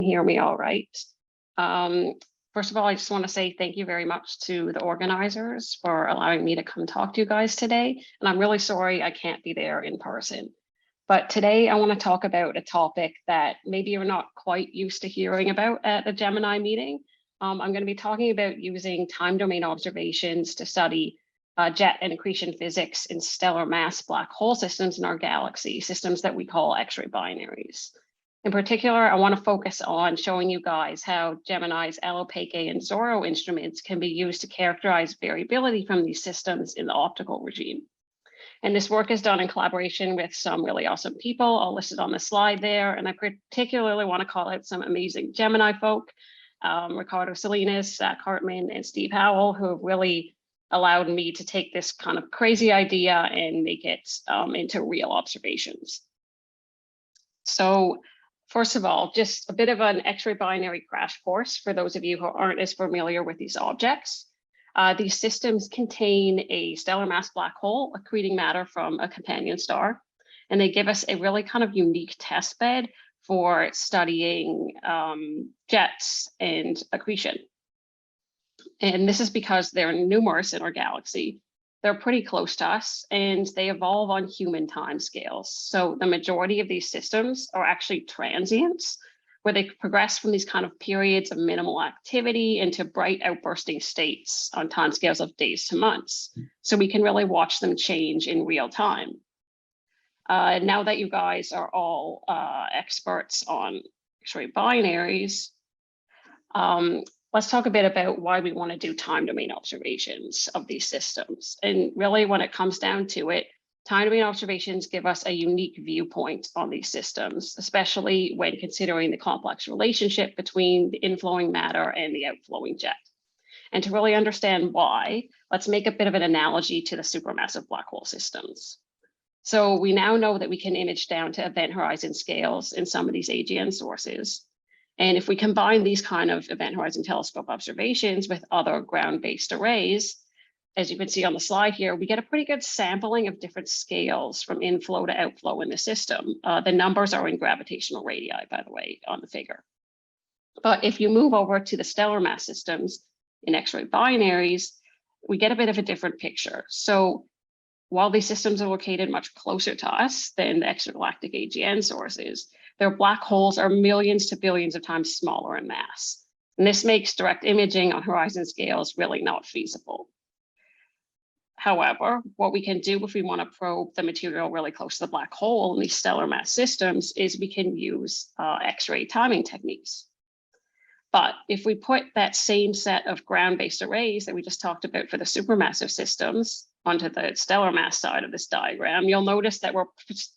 hear me all right. First of all, I just want to say thank you very much to the organizers for allowing me to come talk to you guys today. And I'm really sorry I can't be there in person. But today I want to talk about a topic that maybe you're not quite used to hearing about at a Gemini meeting. I'm going to be talking about using time domain observations to study jet and accretion physics in stellar mass black hole systems in our galaxy, systems that we call X-ray binaries. In particular, I want to focus on showing you guys how Gemini's Alopeke and Zorro instruments can be used to characterize variability from these systems in the optical regime. And this work is done in collaboration with some really awesome people, all listed on the slide there. And I particularly want to call out some amazing Gemini folk, Ricardo Salinas, Zach Hartman, and Steve Howell, who have really allowed me to take this kind of crazy idea and make it into real observations. So first of all, just a bit of an X-ray binary crash course for those of you who aren't as familiar with these objects. These systems contain a stellar mass black hole accreting matter from a companion star, and they give us a really kind of unique test bed for studying jets and accretion. And this is because they're numerous in our galaxy. They're pretty close to us, and they evolve on human timescales. So the majority of these systems are actually transients, where they progress from these kind of periods of minimal activity into bright outbursting states on timescales of days to months. So we can really watch them change in real time. Now that you guys are all experts on X-ray binaries, let's talk a bit about why we want to do time domain observations of these systems. And really, when it comes down to it, time domain observations give us a unique viewpoint on these systems, especially when considering the complex relationship between the inflowing matter and the outflowing jet. And to really understand why, let's make a bit of an analogy to the supermassive black hole systems. So we now know that we can image down to event horizon scales in some of these AGN sources. And if we combine these kind of event horizon telescope observations with other ground-based arrays, as you can see on the slide here, we get a pretty good sampling of different scales from inflow to outflow in the system. The numbers are in gravitational radii, by the way, on the figure. But if you move over to the stellar mass systems in X-ray binaries, we get a bit of a different picture. So while these systems are located much closer to us than the extragalactic AGN sources, their black holes are millions to billions of times smaller in mass. And this makes direct imaging on horizon scales really not feasible. However, what we can do if we want to probe the material really close to the black hole in these stellar mass systems is we can use X-ray timing techniques. But if we put that same set of ground-based arrays that we just talked about for the supermassive systems onto the stellar mass side of this diagram, you'll notice that we're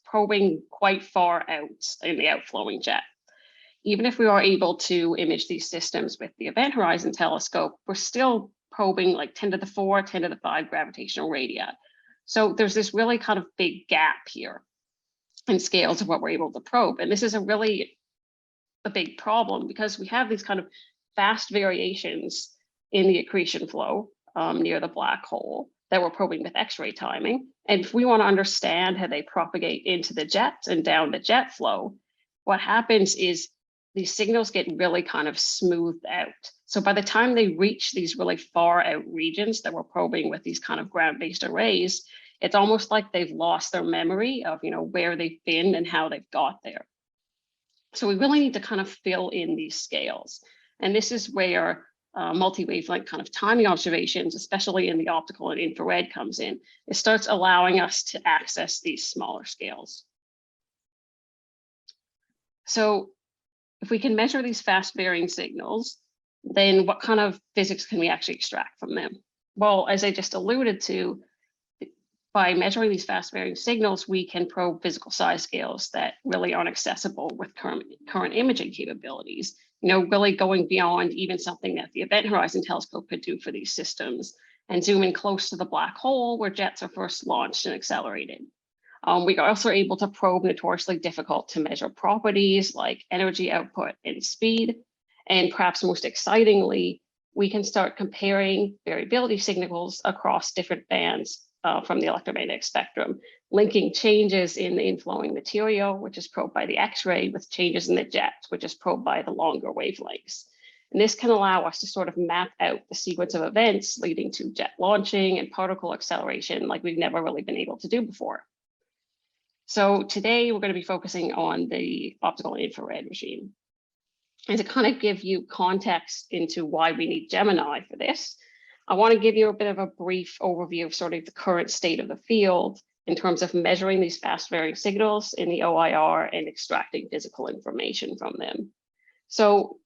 probing quite far out in the outflowing jet. Even if we are able to image these systems with the Event Horizon Telescope, we're still probing like 10 to the 4, 10 to the 5 gravitational radii. So there's this really kind of big gap here in scales of what we're able to probe. And this is a big problem because we have these kind of fast variations in the accretion flow near the black hole that we're probing with X-ray timing. And if we want to understand how they propagate into the jet and down the jet flow, what happens is these signals get really kind of smoothed out. So by the time they reach these really far out regions that we're probing with these kind of ground-based arrays, it's almost like they've lost their memory of, where they've been and how they've got there. So we really need to kind of fill in these scales. And this is where multi-wavelength kind of timing observations, especially in the optical and infrared, comes in. It starts allowing us to access these smaller scales. So if we can measure these fast varying signals, then what kind of physics can we actually extract from them? Well, as I just alluded to, by measuring these fast varying signals, we can probe physical size scales that really aren't accessible with current imaging capabilities, really going beyond even something that the Event Horizon Telescope could do for these systems and zoom in close to the black hole where jets are first launched and accelerated. We are also able to probe notoriously difficult to measure properties like energy output and speed. And perhaps most excitingly, we can start comparing variability signals across different bands from the electromagnetic spectrum, linking changes in the inflowing material, which is probed by the X-ray, with changes in the jet, which is probed by the longer wavelengths. And this can allow us to sort of map out the sequence of events leading to jet launching and particle acceleration like we've never really been able to do before. So today we're going to be focusing on the optical infrared regime. And to kind of give you context into why we need Gemini for this, I want to give you a bit of a brief overview of sort of the current state of the field in terms of measuring these fast varying signals in the OIR and extracting physical information from them. So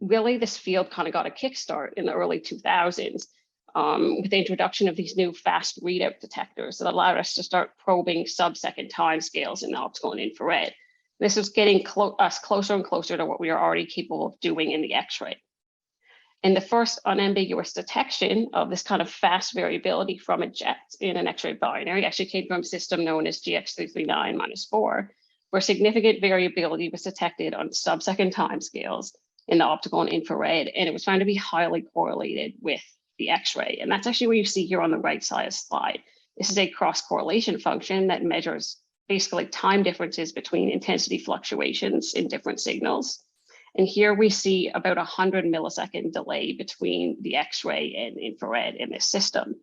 really, this field kind of got a kickstart in the early 2000s with the introduction of these new fast readout detectors that allowed us to start probing sub-second timescales in the optical and infrared. This was getting us closer and closer to what we are already capable of doing in the X-ray. And the first unambiguous detection of this kind of fast variability from a jet in an X-ray binary actually came from a system known as GX339-4, where significant variability was detected on sub-second timescales in the optical and infrared, and it was found to be highly correlated with the X-ray. And that's actually what you see here on the right side of the slide. This is a cross-correlation function that measures basically time differences between intensity fluctuations in different signals. And here we see about 100 millisecond delay between the X-ray and infrared in this system.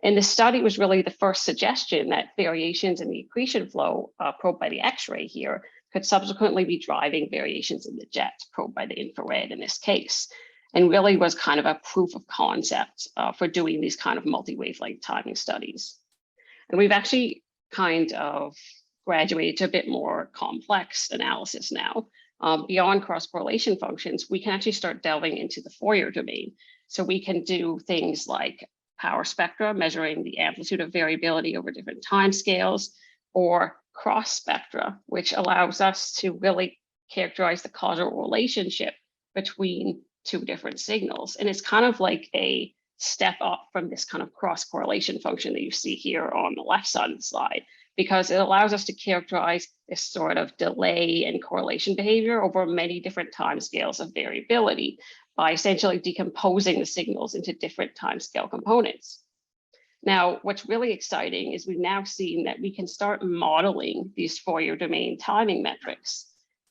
And this study was really the first suggestion that variations in the accretion flow probed by the X-ray here could subsequently be driving variations in the jet probed by the infrared in this case, and really was kind of a proof of concept for doing these kind of multi-wavelength timing studies. And we've actually kind of graduated to a bit more complex analysis now. Beyond cross-correlation functions, we can actually start delving into the Fourier domain. So we can do things like power spectra, measuring the amplitude of variability over different time scales, or cross spectra, which allows us to really characterize the causal relationship between two different signals. And it's kind of like a step up from this kind of cross-correlation function that you see here on the left side of the slide, because it allows us to characterize this sort of delay and correlation behavior over many different timescales of variability by essentially decomposing the signals into different timescale components. Now, what's really exciting is we've now seen that we can start modeling these Fourier domain timing metrics,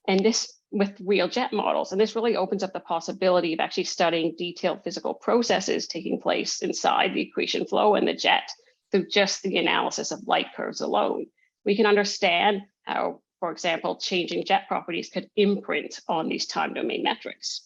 and this with real jet models. And this really opens up the possibility of actually studying detailed physical processes taking place inside the accretion flow and the jet through just the analysis of light curves alone. We can understand how, for example, changing jet properties could imprint on these time domain metrics.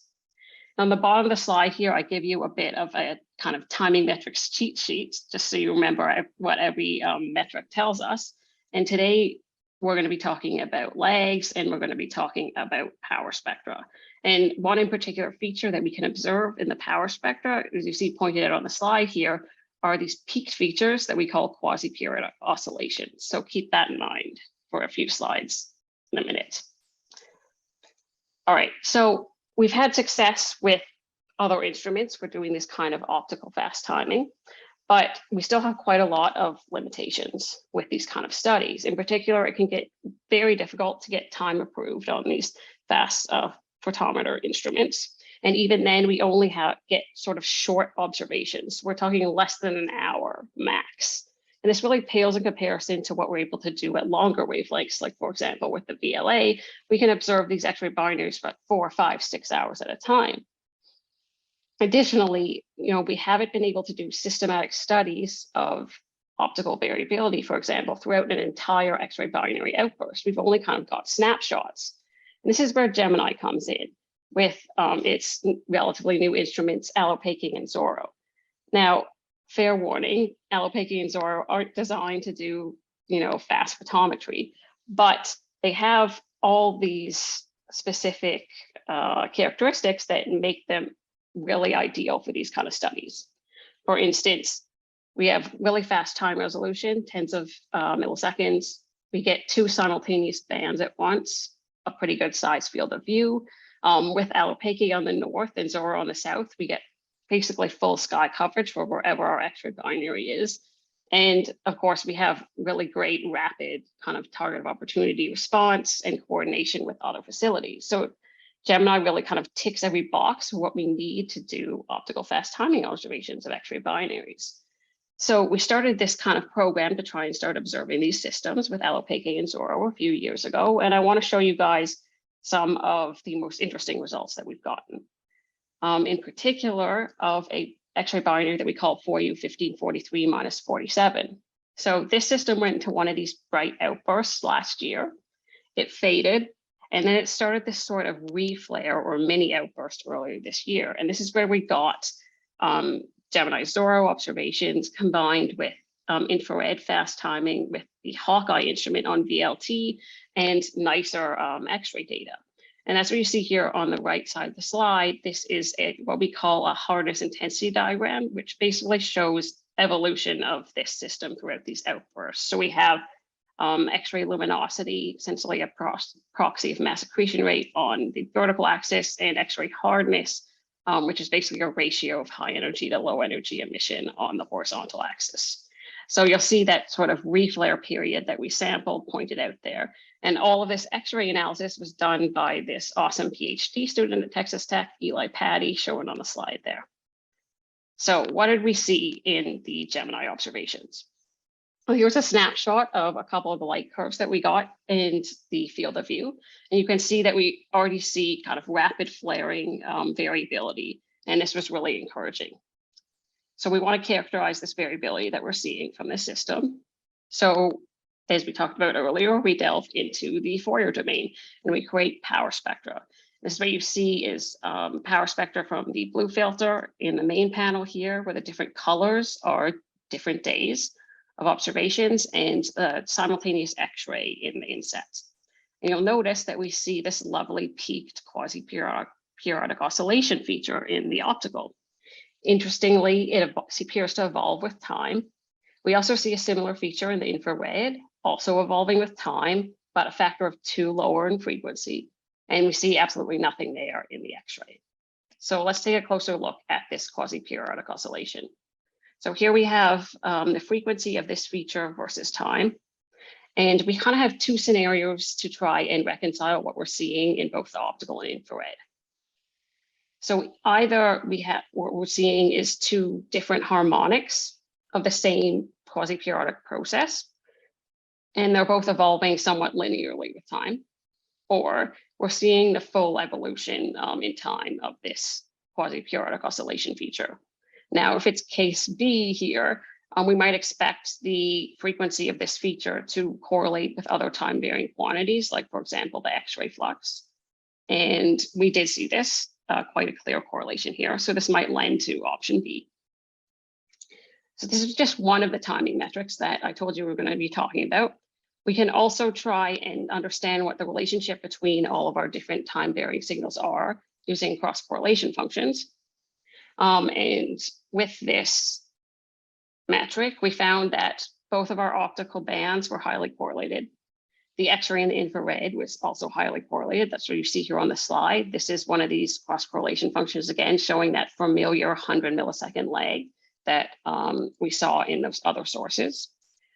On the bottom of the slide here, I give you a bit of a kind of timing metrics cheat sheet, just so you remember what every metric tells us. And today, we're going to be talking about lags, and we're going to be talking about power spectra. And one in particular feature that we can observe in the power spectra, as you see pointed out on the slide here, are these peaked features that we call quasi-periodic oscillations. So keep that in mind for a few slides in a minute. All right, so we've had success with other instruments for doing this kind of optical fast timing, but we still have quite a lot of limitations with these kind of studies. In particular, it can get very difficult to get time approved on these fast photometer instruments. And even then, we only get sort of short observations. We're talking less than an hour max. And this really pales in comparison to what we're able to do at longer wavelengths. Like, for example, with the VLA, we can observe these X-ray binaries for 4, 5, 6 hours at a time. Additionally, we haven't been able to do systematic studies of optical variability, for example, throughout an entire X-ray binary outburst. We've only kind of got snapshots. And this is where Gemini comes in with its relatively new instruments, Alopeke and Zorro. Now, fair warning, Alopeke and Zorro aren't designed to do, fast photometry, but they have all these specific characteristics that make them really ideal for these kind of studies. For instance, we have really fast time resolution, tens of milliseconds. We get 2 simultaneous bands at once, a pretty good size field of view. With Alopeke on the north and Zorro on the south, we get basically full sky coverage for wherever our X-ray binary is. And of course, we have really great rapid kind of target of opportunity response and coordination with other facilities. So Gemini really kind of ticks every box for what we need to do optical fast timing observations of X-ray binaries. So we started this kind of program to try and start observing these systems with Alopeke and Zorro a few years ago. And I want to show you guys some of the most interesting results that we've gotten. In particular, of a X-ray binary that we call 4U1543-47. So this system went into one of these bright outbursts last year. It faded, and then it started this sort of reflare or mini outburst earlier this year. And this is where we got Gemini Zorro observations combined with infrared fast timing with the Hawkeye instrument on VLT and nicer X-ray data. And that's what you see here on the right side of the slide. This is what we call a hardness intensity diagram, which basically shows evolution of this system throughout these outbursts. So we have X-ray luminosity, essentially a proxy of mass accretion rate on the vertical axis, and X-ray hardness, which is basically a ratio of high energy to low energy emission on the horizontal axis. So you'll see that sort of reflare period that we sampled pointed out there. And all of this X-ray analysis was done by this awesome PhD student at Texas Tech, Eli Patty, shown on the slide there. So what did we see in the Gemini observations? Well, here's a snapshot of a couple of the light curves that we got in the field of view. And you can see that we already see kind of rapid flaring variability. And this was really encouraging. So we want to characterize this variability that we're seeing from this system. So as we talked about earlier, we delved into the Fourier domain and we create power spectra. This is what you see is power spectra from the blue filter in the main panel here, where the different colors are different days of observations and simultaneous X-ray in the insets. And you'll notice that we see this lovely peaked quasi-periodic oscillation feature in the optical. Interestingly, it appears to evolve with time. We also see a similar feature in the infrared, also evolving with time, but a factor of 2 lower in frequency. And we see absolutely nothing there in the X-ray. So let's take a closer look at this quasi-periodic oscillation. So here we have the frequency of this feature versus time. And we kind of have 2 scenarios to try and reconcile what we're seeing in both the optical and infrared. So either what we're seeing is 2 different harmonics of the same quasi-periodic process, and they're both evolving somewhat linearly with time, or we're seeing the full evolution in time of this quasi-periodic oscillation feature. Now, if it's case B here, we might expect the frequency of this feature to correlate with other time-varying quantities, like, for example, the X-ray flux. And we did see this, quite a clear correlation here. So this might lend to option B. So this is just one of the timing metrics that I told you we were going to be talking about. We can also try and understand what the relationship between all of our different time-varying signals are using cross-correlation functions. And with this metric, we found that both of our optical bands were highly correlated. The X-ray and the infrared was also highly correlated. That's what you see here on the slide. This is one of these cross-correlation functions, again, showing that familiar 100 millisecond lag that we saw in those other sources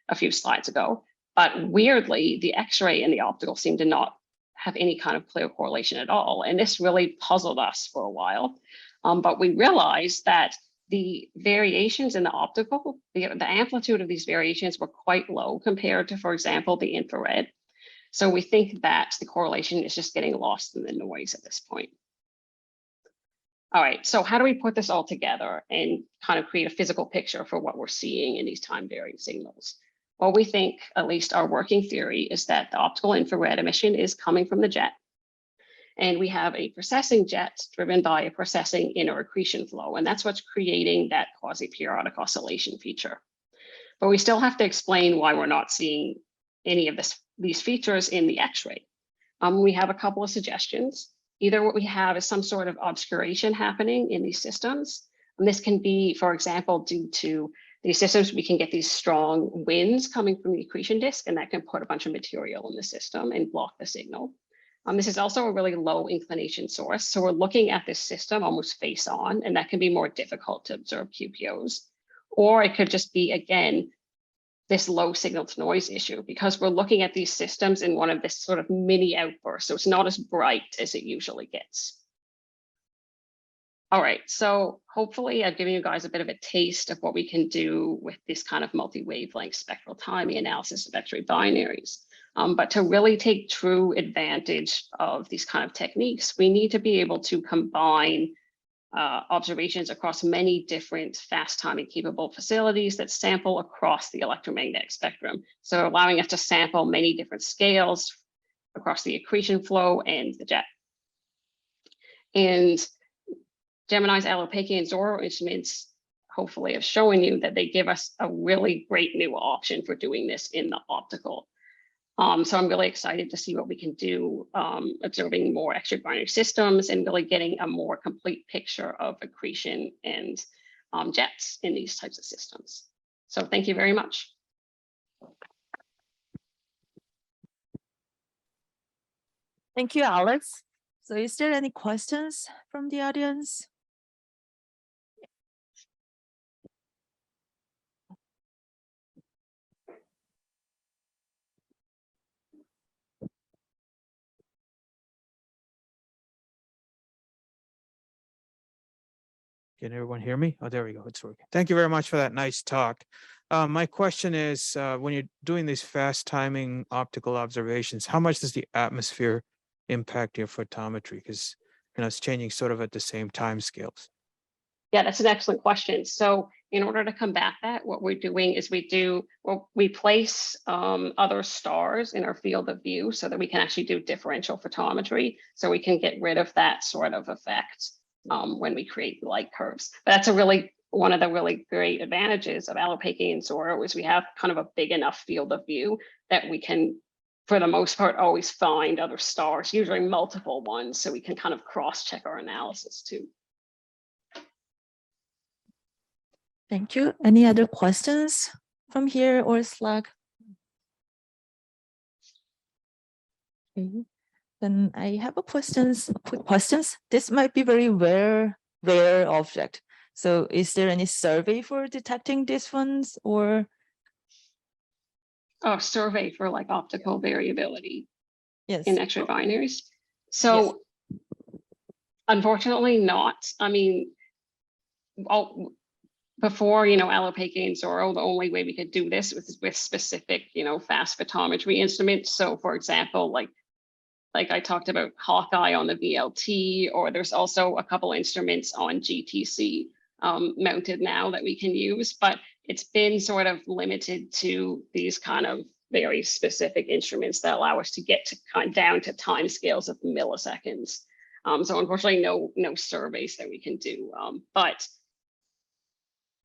a few slides ago. But weirdly, the X-ray and the optical seem to not have any kind of clear correlation at all. And this really puzzled us for a while. But we realized that the variations in the optical, the amplitude of these variations were quite low compared to, for example, the infrared. So we think that the correlation is just getting lost in the noise at this point. All right, so how do we put this all together and kind of create a physical picture for what we're seeing in these time-varying signals? Well, we think, at least our working theory, is that the optical infrared emission is coming from the jet. And we have a precessing jet driven by a precessing inner accretion flow, and that's what's creating that quasi-periodic oscillation feature. But we still have to explain why we're not seeing any of these features in the X-ray. We have a couple of suggestions. Either what we have is some sort of obscuration happening in these systems. And this can be, for example, due to these systems, we can get these strong winds coming from the accretion disk, and that can put a bunch of material in the system and block the signal. This is also a really low inclination source. So we're looking at this system almost face on, and that can be more difficult to observe QPOs. Or it could just be, again, this low signal to noise issue, because we're looking at these systems in one of this sort of mini outbursts. So it's not as bright as it usually gets. All right, so hopefully I've given you guys a bit of a taste of what we can do with this kind of multi-wavelength spectral timing analysis of X-ray binaries. But to really take true advantage of these kind of techniques, we need to be able to combine observations across many different fast timing capable facilities that sample across the electromagnetic spectrum. So allowing us to sample many different scales across the accretion flow and the jet. And Gemini's Alopeke and Zorro instruments hopefully have shown you that they give us a really great new option for doing this in the optical. So I'm really excited to see what we can do, observing more X-ray binary systems and really getting a more complete picture of accretion and jets in these types of systems. So thank you very much. Thank you, Alex. So is there any questions from the audience? Can everyone hear me? Oh, there we go. It's working. Thank you very much for that nice talk. My question is, when you're doing these fast timing optical observations, how much does the atmosphere impact your photometry? Because it's changing sort of at the same time scales. Yeah, that's an excellent question. So in order to combat that, what we're doing is we place other stars in our field of view so that we can actually do differential photometry. So we can get rid of that sort of effect when we create light curves. But that's one of the really great advantages of Alopeke and Zorro is we have kind of a big enough field of view that we can, for the most part, always find other stars, usually multiple ones, so we can kind of cross-check our analysis too. Thank you. Any other questions from here or Slack? Okay. Then I have quick questions. This might be very rare object. So is there any survey for detecting these ones or? Oh, survey for like optical variability Yes. in X-ray binaries. So yes. Unfortunately not. I mean, before, Alopeke and Zorro, the only way we could do this was with specific, fast photometry instruments. So for example, like I talked about Hawkeye on the VLT, or there's also a couple instruments on GTC mounted now that we can use, but it's been sort of limited to these kind of very specific instruments that allow us to get to down to time scales of milliseconds. So unfortunately, no surveys that we can do, but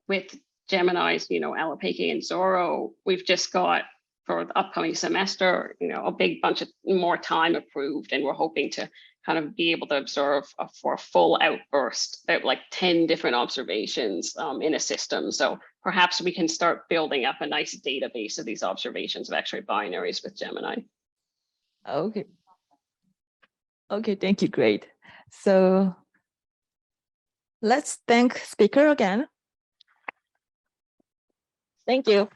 with Gemini's, Alopeke and Zorro, we've just got for the upcoming semester, a big bunch of more time approved, and we're hoping to kind of be able to observe for a full outburst, like 10 different observations in a system. So perhaps we can start building up a nice database of these observations of X-ray binaries with Gemini. Okay. Okay, thank you. Great. So let's thank speaker again. Thank you.